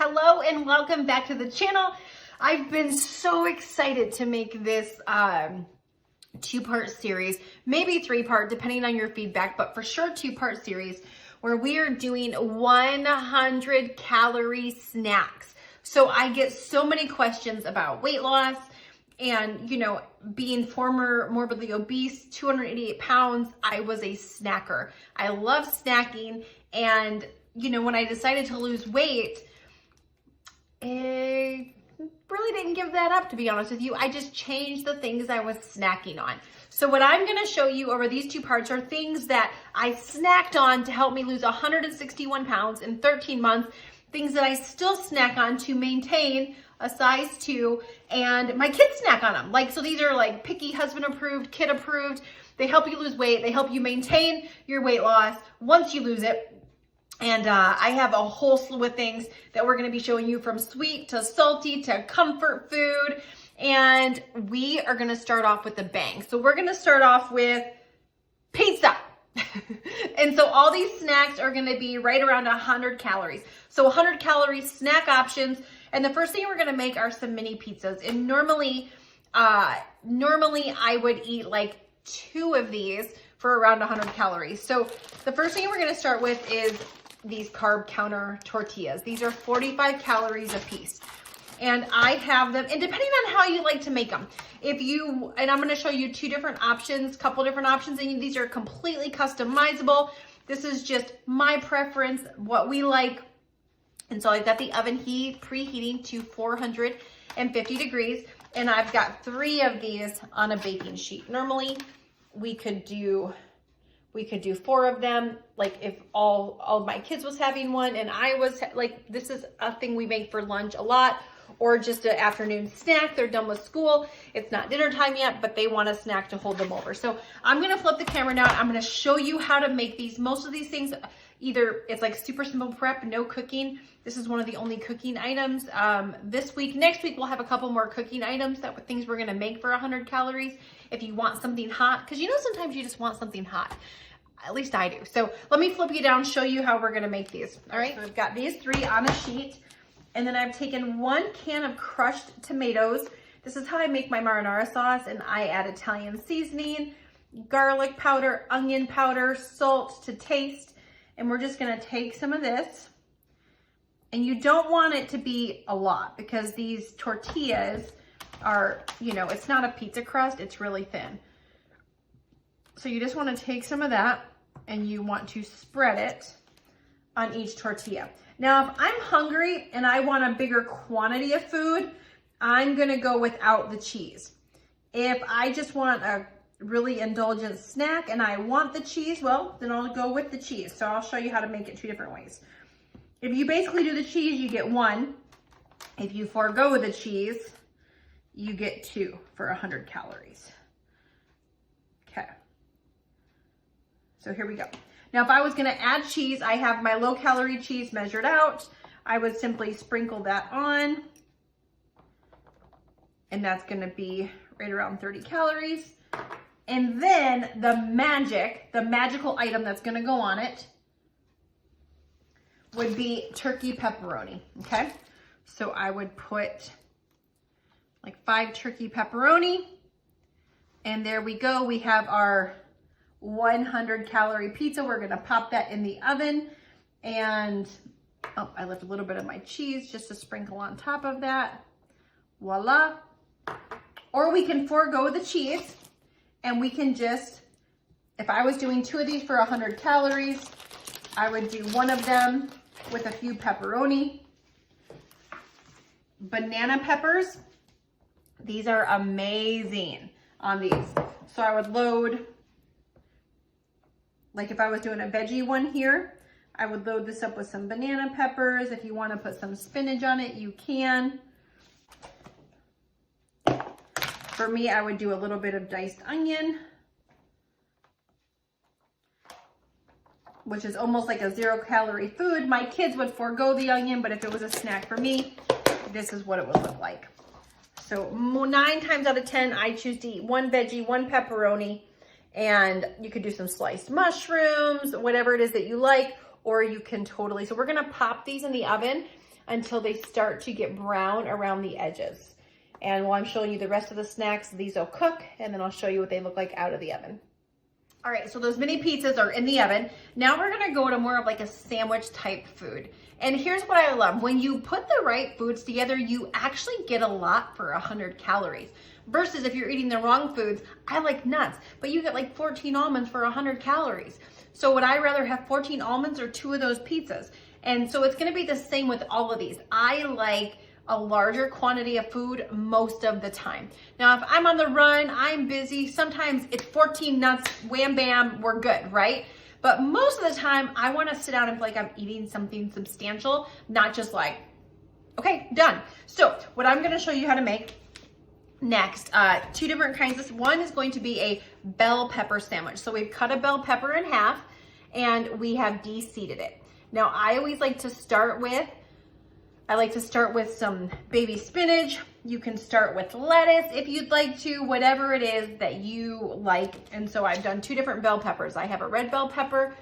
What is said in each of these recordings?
Hello and welcome back to the channel. I've been so excited to make this two-part series, maybe three-part depending on your feedback, but for sure two-part series where we are doing 100 calorie snacks. So I get so many questions about weight loss and, you know, being former morbidly obese, 288 pounds, I was a snacker. I love snacking, and you know, when I decided to lose weight, I really didn't give that up, to be honest with you. I just changed the things I was snacking on. So what I'm gonna show you over these two parts are things that I snacked on to help me lose 161 pounds in 13 months, things that I still snack on to maintain a size 2, and my kids snack on them. Like, so these are like picky, husband approved, kid approved. They help you lose weight. They help you maintain your weight loss once you lose it. And I have a whole slew of things that we're going to be showing you, from sweet to salty to comfort food. And we are going to start off with a bang. So we're going to start off with pizza. And so all these snacks are going to be right around 100 calories. So 100 calorie snack options. And the first thing we're going to make are some mini pizzas. And normally I would eat like 2 of these for around 100 calories. So the first thing we're going to start with is these carb counter tortillas. These are 45 calories a piece. And I have them, and depending on how you like to make them, and I'm going to show you 2 different options, couple different options, and these are completely customizable. This is just my preference, what we like. And so I've got the oven preheating to 450 degrees, and I've got 3 of these on a baking sheet. Normally we could do 4 of them, like if all of my kids was having one and I was like, this is a thing we make for lunch a lot, or just an afternoon snack. They're done with school, it's not dinner time yet, but they want a snack to hold them over. So I'm gonna flip the camera now. I'm gonna show you how to make these. Most of these things, either it's like super simple prep, no cooking. This is one of the only cooking items this week. Next week we'll have a couple more cooking items, that were things we're gonna make for 100 calories. If you want something hot, because you know sometimes you just want something hot. At least I do. So let me flip you down, show you how we're gonna make these. All right, so I've got these 3 on a sheet, and then I've taken 1 can of crushed tomatoes. This is how I make my marinara sauce, and I add Italian seasoning, garlic powder, onion powder, salt to taste, and we're just gonna take some of this. And you don't want it to be a lot, because these tortillas are, you know, it's not a pizza crust, it's really thin. So you just want to take some of that and you want to spread it on each tortilla. Now, if I'm hungry and I want a bigger quantity of food, I'm going to go without the cheese. If I just want a really indulgent snack and I want the cheese, well, then I'll go with the cheese. So I'll show you how to make it 2 different ways. If you basically do the cheese, you get 1. If you forego the cheese, you get 2 for 100 calories. Okay. So here we go. Now, if I was gonna add cheese, I have my low calorie cheese measured out. I would simply sprinkle that on, and that's gonna be right around 30 calories. And then the magical item that's gonna go on it would be turkey pepperoni, okay? So I would put like 5 turkey pepperoni, and there we go. We have our 100 calorie pizza. We're gonna pop that in the oven, and oh, I left a little bit of my cheese just to sprinkle on top of that. Voila. Or we can forego the cheese, and we can just, if I was doing 2 of these for 100 calories, I would do 1 of them with a few pepperoni. Banana peppers, these are amazing on these. So I would load, like if I was doing a veggie one here, I would load this up with some banana peppers. If you want to put some spinach on it, you can. For me, I would do a little bit of diced onion, which is almost like a 0 calorie food. My kids would forego the onion, but if it was a snack for me, this is what it would look like. So 9 times out of 10, I choose to eat 1 veggie, 1 pepperoni, and you could do some sliced mushrooms, whatever it is that you like, or you can totally, so we're gonna pop these in the oven. until they start to get brown around the edges. And while I'm showing you the rest of the snacks, these will cook, and then I'll show you what they look like out of the oven. All right, so those mini pizzas are in the oven. Now we're gonna go to more of like a sandwich type food. And here's what I love. When you put the right foods together, you actually get a lot for 100 calories. Versus if you're eating the wrong foods, I like nuts, but you get like 14 almonds for 100 calories. So would I rather have 14 almonds or 2 of those pizzas? And so it's gonna be the same with all of these. I like a larger quantity of food most of the time. Now, if I'm on the run, I'm busy, sometimes it's 14 nuts, wham bam, we're good, right? But most of the time, I wanna sit down and feel like I'm eating something substantial, not just like, okay, done. So what I'm gonna show you how to make next, 2 different kinds. One is going to be a bell pepper sandwich. So we've cut a bell pepper in half and we have de-seeded it. Now I always like to start with some baby spinach. You can start with lettuce if you'd like to, whatever it is that you like. And so I've done 2 different bell peppers. I have a red bell pepper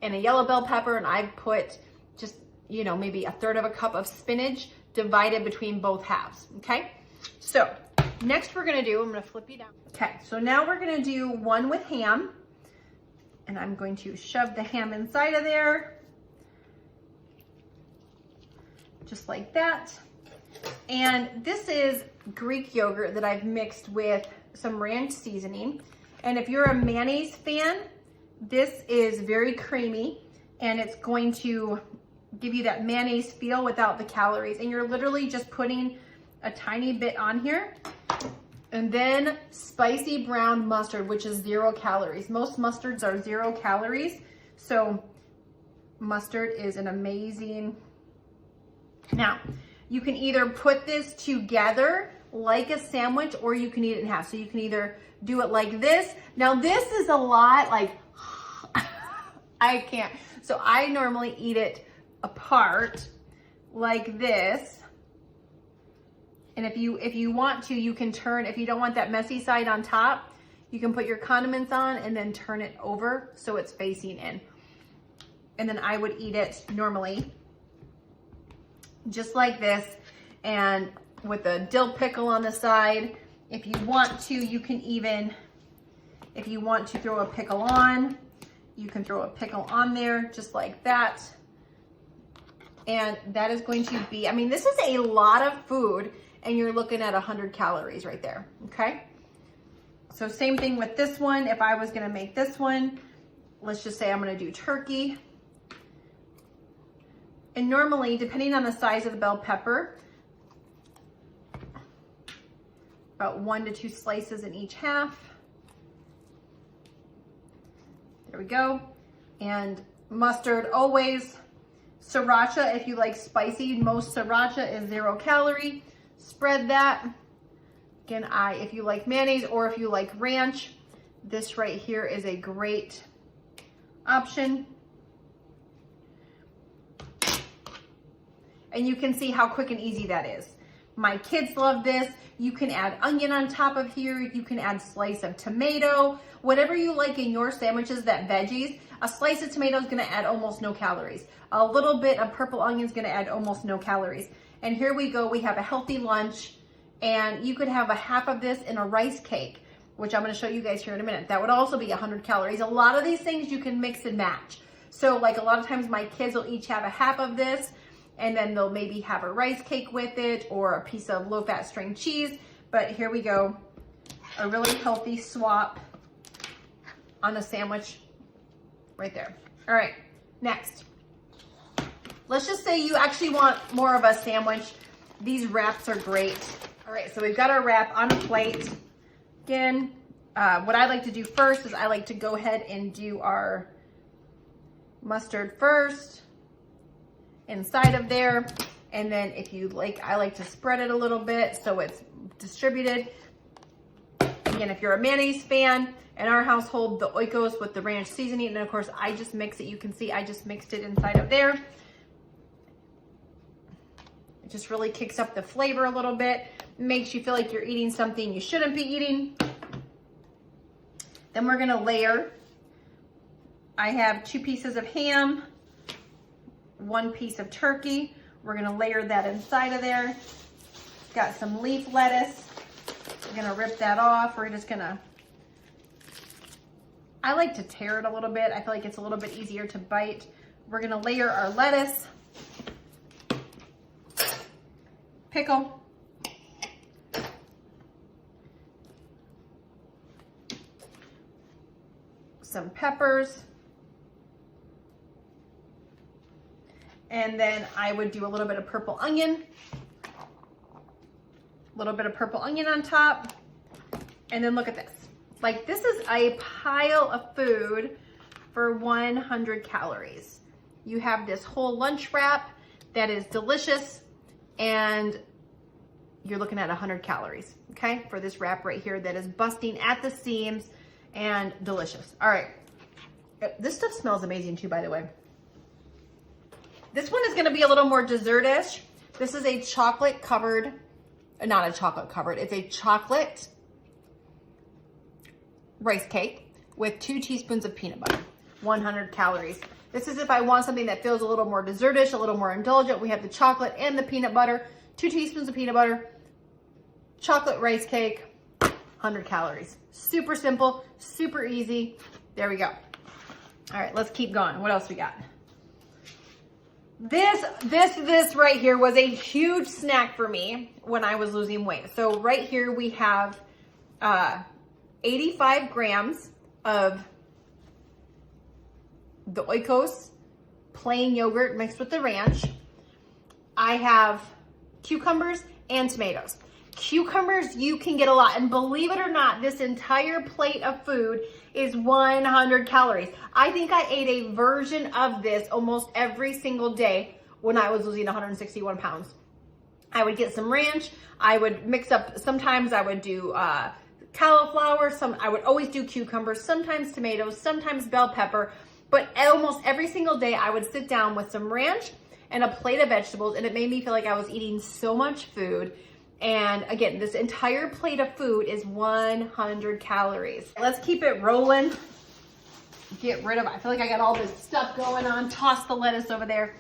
and a yellow bell pepper, and I've put just, you know, maybe 1/3 cup of spinach divided between both halves, okay? So next we're gonna do, I'm gonna flip you down. Okay, so now we're gonna do one with ham, and I'm going to shove the ham inside of there. Just like that. And this is Greek yogurt that I've mixed with some ranch seasoning. And if you're a mayonnaise fan, this is very creamy and it's going to give you that mayonnaise feel without the calories. And you're literally just putting a tiny bit on here. And then spicy brown mustard, which is 0 calories. Most mustards are 0 calories. So mustard is an amazing. Now, you can either put this together like a sandwich or you can eat it in half. So you can either do it like this. Now this is a lot like, I can't. So I normally eat it apart like this. And if you want to, you can turn, if you don't want that messy side on top, you can put your condiments on and then turn it over so it's facing in. And then I would eat it normally just like this, and with a dill pickle on the side. If you want to, you can even, if you want to throw a pickle on, you can throw a pickle on there just like that. And that is going to be, I mean, this is a lot of food and you're looking at 100 calories right there, okay? So same thing with this one. If I was gonna make this one, let's just say I'm gonna do turkey. And normally, depending on the size of the bell pepper, about 1 to 2 slices in each half. There we go. And mustard, always. Sriracha, if you like spicy, most sriracha is 0 calorie. Spread that. Again, if you like mayonnaise or if you like ranch, this right here is a great option. And you can see how quick and easy that is. My kids love this. You can add onion on top of here. You can add slice of tomato, whatever you like in your sandwiches, that veggies. A slice of tomato is gonna add almost no calories. A little bit of purple onion is gonna add almost no calories. And here we go, we have a healthy lunch, and you could have a half of this in a rice cake, which I'm gonna show you guys here in a minute. That would also be 100 calories. A lot of these things you can mix and match. So like a lot of times my kids will each have a half of this, and then they'll maybe have a rice cake with it or a piece of low-fat string cheese. But here we go, a really healthy swap on a sandwich right there. All right, next. Let's just say you actually want more of a sandwich. These wraps are great. All right, so we've got our wrap on a plate. Again, what I like to do first is I like to go ahead and do our mustard first inside of there. And then if you like, I like to spread it a little bit so it's distributed. Again, if you're a mayonnaise fan, in our household, the Oikos with the ranch seasoning, and of course I just mix it. You can see I just mixed it inside of there. It just really kicks up the flavor a little bit, makes you feel like you're eating something you shouldn't be eating. Then we're gonna layer. I have 2 pieces of ham, 1 piece of turkey, We're gonna layer that inside of there. Got some leaf lettuce. We're gonna rip that off. We're just gonna, I like to tear it a little bit. I feel like it's a little bit easier to bite. We're gonna layer our lettuce, pickle, some peppers, and then I would do a little bit of purple onion, a little bit of purple onion on top, and then look at this. Like, this is a pile of food for 100 calories. You have this whole lunch wrap that is delicious, and you're looking at 100 calories, okay? For this wrap right here that is busting at the seams and delicious. All right, this stuff smells amazing too, by the way. This one is gonna be a little more dessert-ish. This is a chocolate covered, not a chocolate covered, it's a chocolate rice cake with 2 teaspoons of peanut butter, 100 calories. This is if I want something that feels a little more dessert-ish, a little more indulgent. We have the chocolate and the peanut butter, 2 teaspoons of peanut butter, chocolate rice cake, 100 calories. Super simple, super easy. There we go. All right, let's keep going. What else we got? This right here was a huge snack for me when I was losing weight. So right here we have 85 grams of the Oikos plain yogurt mixed with the ranch. I have cucumbers and tomatoes. Cucumbers, you can get a lot, and believe it or not, this entire plate of food is 100 calories. I think I ate a version of this almost every single day when I was losing 161 pounds. I would get some ranch, I would mix up, sometimes I would do cauliflower, I would always do cucumbers, sometimes tomatoes, sometimes bell pepper, but almost every single day I would sit down with some ranch and a plate of vegetables, and it made me feel like I was eating so much food. And again, this entire plate of food is 100 calories. Let's keep it rolling. Get rid of, I feel like I got all this stuff going on. Toss the lettuce over there.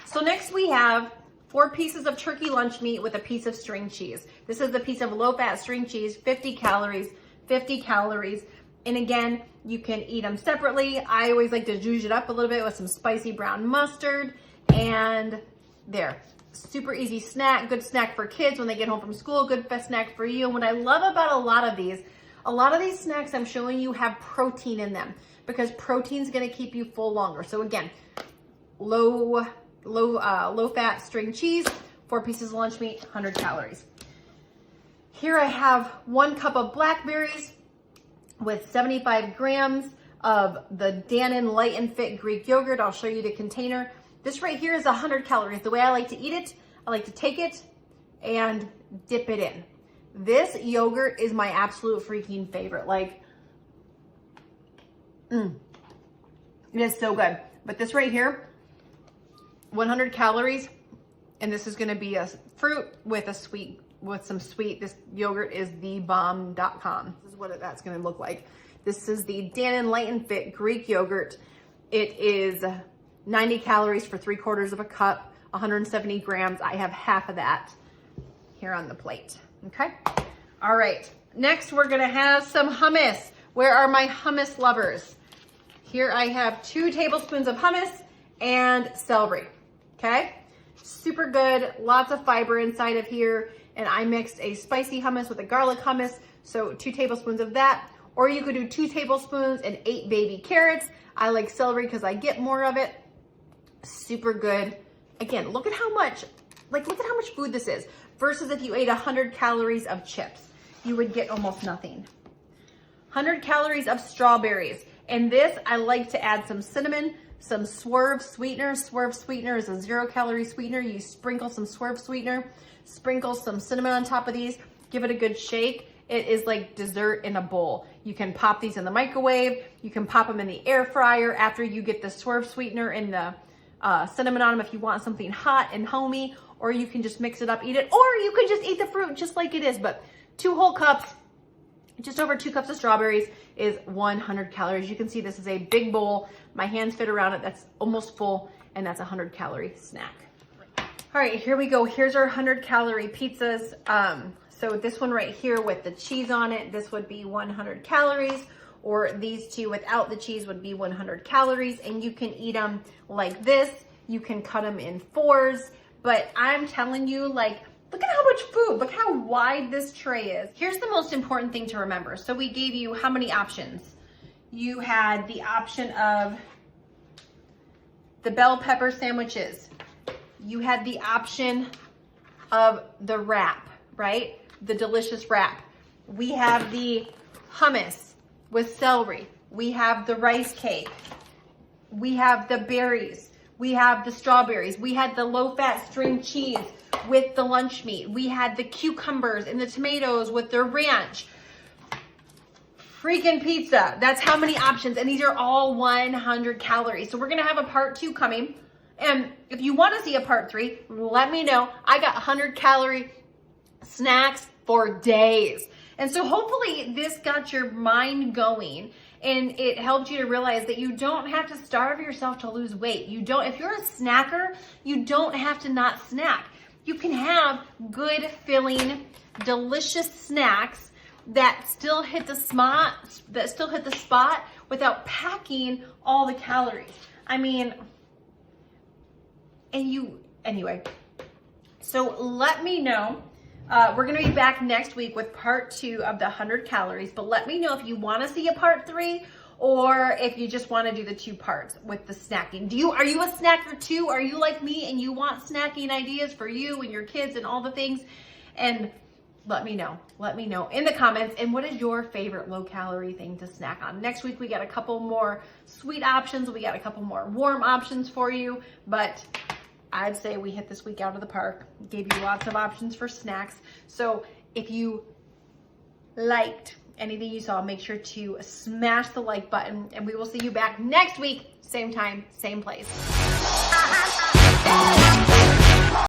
So next we have 4 pieces of turkey lunch meat with a piece of string cheese. This is the piece of low-fat string cheese, 50 calories, 50 calories. And again, you can eat them separately. I always like to zhuzh it up a little bit with some spicy brown mustard. And there, super easy snack, good snack for kids when they get home from school, good snack for you. And what I love about a lot of these snacks I'm showing you have protein in them, because protein is gonna keep you full longer. So again, low fat string cheese, 4 pieces of lunch meat, 100 calories. Here I have 1 cup of blackberries with 75 grams of the Dannon Light and Fit Greek yogurt. I'll show you the container. This right here is 100 calories. The way I like to eat it, I like to take it and dip it in. This yogurt is my absolute freaking favorite. Like, it is so good. But this right here, 100 calories, and this is gonna be a fruit with some sweet. This yogurt is thebomb.com. This is what that's gonna look like. This is the Dannon Light and Fit Greek yogurt. It is 90 calories for 3/4 of a cup, 170 grams. I have half of that here on the plate, okay? All right, next we're gonna have some hummus. Where are my hummus lovers? Here I have 2 tablespoons of hummus and celery, okay? Super good, lots of fiber inside of here. And I mixed a spicy hummus with a garlic hummus, so 2 tablespoons of that. Or you could do 2 tablespoons and 8 baby carrots. I like celery because I get more of it. Super good. Again, look at how much food this is, versus if you ate 100 calories of chips, you would get almost nothing. 100 calories of strawberries. And this, I like to add some cinnamon, some Swerve sweetener. Swerve sweetener is a 0-calorie sweetener. You sprinkle some Swerve sweetener, sprinkle some cinnamon on top of these, give it a good shake. It is like dessert in a bowl. You can pop these in the microwave. You can pop them in the air fryer after you get the Swerve sweetener and the cinnamon on them if you want something hot and homey, or you can just mix it up, eat it, or you can just eat the fruit just like it is. But 2 whole cups, just over 2 cups of strawberries is 100 calories. You can see this is a big bowl. My hands fit around it. That's almost full, and that's a 100-calorie snack. All right, here we go. Here's our 100-calorie pizzas. So this one right here with the cheese on it, this would be 100 calories, or these two without the cheese would be 100 calories. And you can eat them like this. You can cut them in 4s, but I'm telling you, like, look at how much food, look how wide this tray is. Here's the most important thing to remember. So we gave you how many options? You had the option of the bell pepper sandwiches. You had the option of the wrap, right? The delicious wrap. We have the hummus with celery. We have the rice cake. We have the berries. We have the strawberries. We had the low-fat string cheese with the lunch meat. We had the cucumbers and the tomatoes with their ranch. Freaking pizza. That's how many options. And these are all 100 calories. So we're going to have a part 2 coming. And if you want to see a part 3, let me know. I got 100-calorie snacks for days. And so hopefully this got your mind going and it helped you to realize that you don't have to starve yourself to lose weight. If you're a snacker, you don't have to not snack. You can have good, filling, delicious snacks that still hit the spot, without packing all the calories. I mean, anyway. So let me know. We're going to be back next week with part 2 of the 100 calories, but let me know if you want to see a part 3 or if you just want to do the 2 parts with the snacking. Are you a snacker too? Are you like me and you want snacking ideas for you and your kids and all the things? And let me know in the comments. And what is your favorite low calorie thing to snack on? Next week, we got a couple more sweet options. We got a couple more warm options for you, but I'd say we hit this week out of the park, gave you lots of options for snacks. So if you liked anything you saw, make sure to smash the like button, and we will see you back next week, same time, same place.